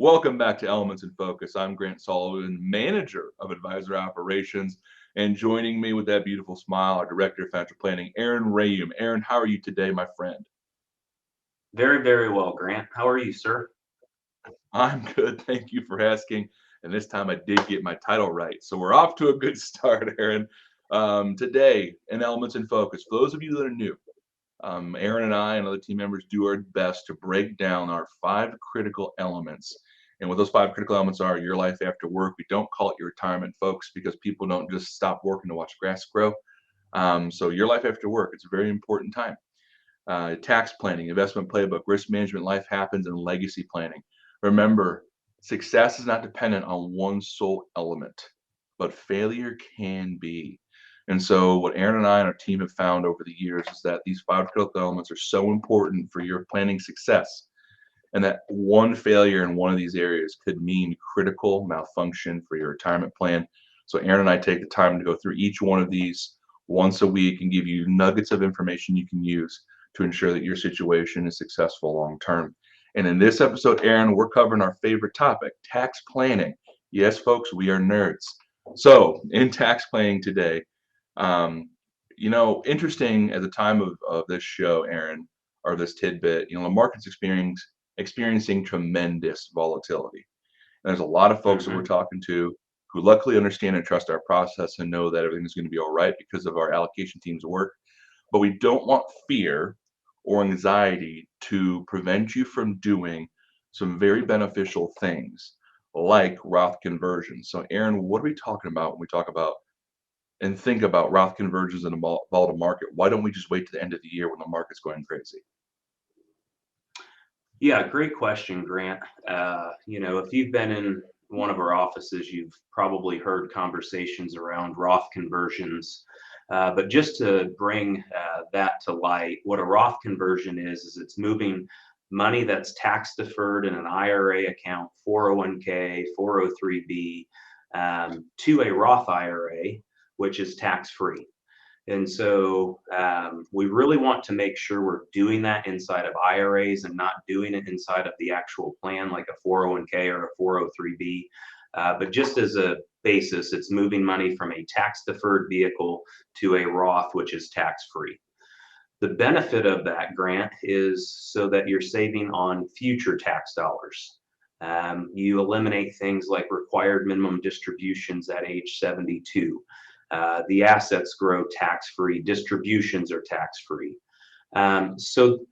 Welcome back to Elements in Focus. I'm Grant Soliven, Manager of Advisor Operations, and joining me with that beautiful smile, our Director of Financial Planning, Rheaume. Aaron, how are you today, my friend? Very, very well, Grant. How are you, sir? I'm good. Thank you for asking. And this time I did get my title right. So we're off to a good start, Aaron. Today, in Elements in Focus, for those of you that are new, Aaron and I and other team members do our best to break down our five critical elements. And what those five critical elements are: your life after work. We don't call it your retirement, folks, because people don't just stop working to watch grass grow. So your life after work, it's a very important time. Tax planning, investment playbook, risk management, life happens, and legacy planning. Remember, success is not dependent on one sole element, but failure can be. And so, what Aaron and I and our team have found over the years is that these five critical elements are so important for your planning success, and that one failure in one of these areas could mean critical malfunction for your retirement plan. So, Aaron and I take the time to go through each one of these once a week and give you nuggets of information you can use to ensure that your situation is successful long term. And in this episode, Aaron, we're covering our favorite topic, tax planning. Yes, folks, we are nerds. So, in tax planning today, um, interesting at the time of this show, Aaron, or this tidbit, the market's experiencing tremendous volatility. And there's a lot of folks that we're hmm talking to who luckily understand and trust our process and know that everything's going to be all right because of our allocation team's work. But we don't want fear or anxiety to prevent you from doing some very beneficial things like Roth conversions. So, Aaron, what are we talking about when we talk about and think about Roth conversions in a volatile market? Why don't we just wait to the end of the year when the market's going crazy? Yeah, great question, Grant. If you've been in one of our offices, you've probably heard conversations around Roth conversions. But just to bring that to light, what a Roth conversion is it's moving money that's tax deferred in an IRA account, 401k, 403b, to a Roth IRA, which is tax free. And so we really want to make sure we're doing that inside of IRAs and not doing it inside of the actual plan like a 401k or a 403b. But just as a basis, it's moving money from a tax deferred vehicle to a Roth, which is tax free. The benefit of that grant is so that you're saving on future tax dollars. You eliminate things like required minimum distributions at age 72. The assets grow tax free, distributions are tax free. So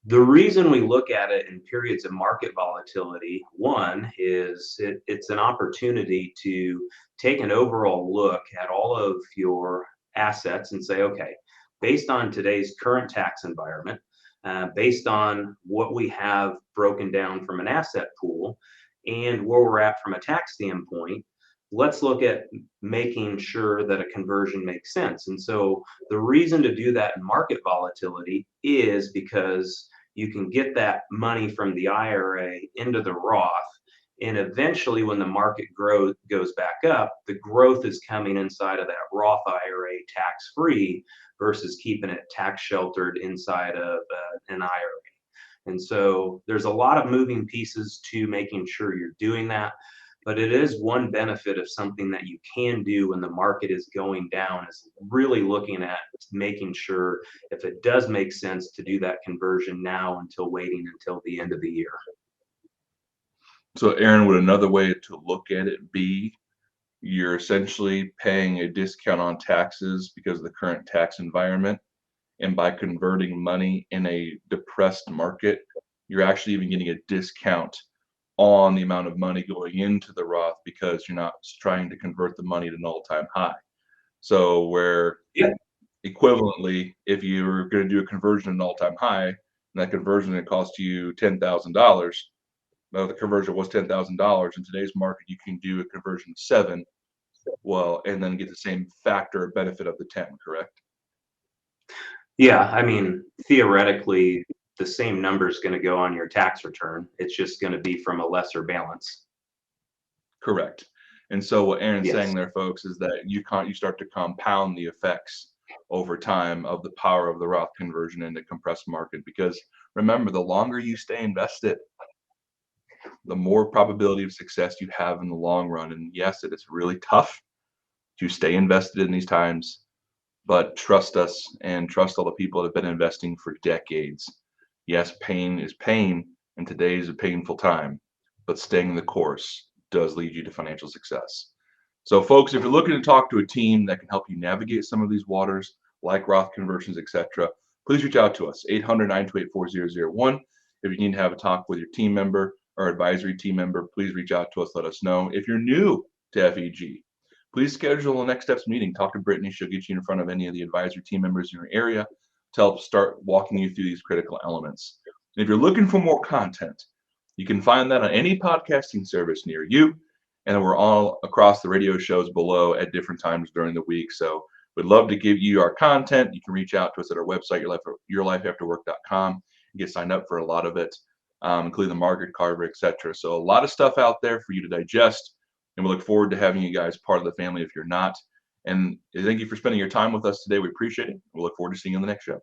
the reason we look at it in periods of market volatility, one is it's an opportunity to take an overall look at all of your assets and say, okay, based on today's current tax environment, based on what we have broken down from an asset pool and where we're at from a tax standpoint, let's look at making sure that a conversion makes sense. And so the reason to do that in market volatility is because you can get that money from the IRA into the Roth. And eventually, when the market goes back up, the growth is coming inside of that Roth IRA tax free versus keeping it tax sheltered inside of an IRA. And so there's a lot of moving pieces to making sure you're doing that. But it is one benefit of something that you can do when the market is going down is really looking at making sure if it does make sense to do that conversion now until waiting until the end of the year. So, Aaron, would another way to look at it be you're essentially paying a discount on taxes because of the current tax environment? And by converting money in a depressed market, you're actually even getting a discount on the amount of money going into the Roth because you're not trying to convert the money to an all-time high. So where Yeah. equivalently, if you were going to do a conversion at an all-time high, and that conversion it cost you $10,000, well, the conversion was $10,000. In today's market, you can do a conversion of seven, well, and then get the same factor benefit of the 10, correct? Yeah. I mean, theoretically, the same number is going to go on your tax return. It's just going to be from a lesser balance. Correct. And so what Aaron's saying Yes. there, folks, is that you start to compound the effects over time of the power of the Roth conversion in the compressed market. Because remember, the longer you stay invested, the more probability of success you have in the long run. And yes, it is really tough to stay invested in these times, but trust us and trust all the people that have been investing for decades. Yes, pain is pain, and today is a painful time, but staying the course does lead you to financial success. So, folks, if you're looking to talk to a team that can help you navigate some of these waters, like Roth Conversions, etc., please reach out to us, 800-928-4001. If you need to have a talk with your team member or advisory team member, please reach out to us, let us know. If you're new to FEG, please schedule a next steps meeting. Talk to Brittany. She'll get you in front of any of the advisory team members in your area to help start walking you through these critical elements. And if you're looking for more content, you can find that on any podcasting service near you. And we're all across the radio shows below at different times during the week. So we'd love to give you our content. You can reach out to us at our website, yourlifeafterwork.com, and get signed up for a lot of it, including the market carver, etc. So a lot of stuff out there for you to digest. And we look forward to having you guys part of the family if you're not. And thank you for spending your time with us today. We appreciate it. We'll look forward to seeing you on the next show.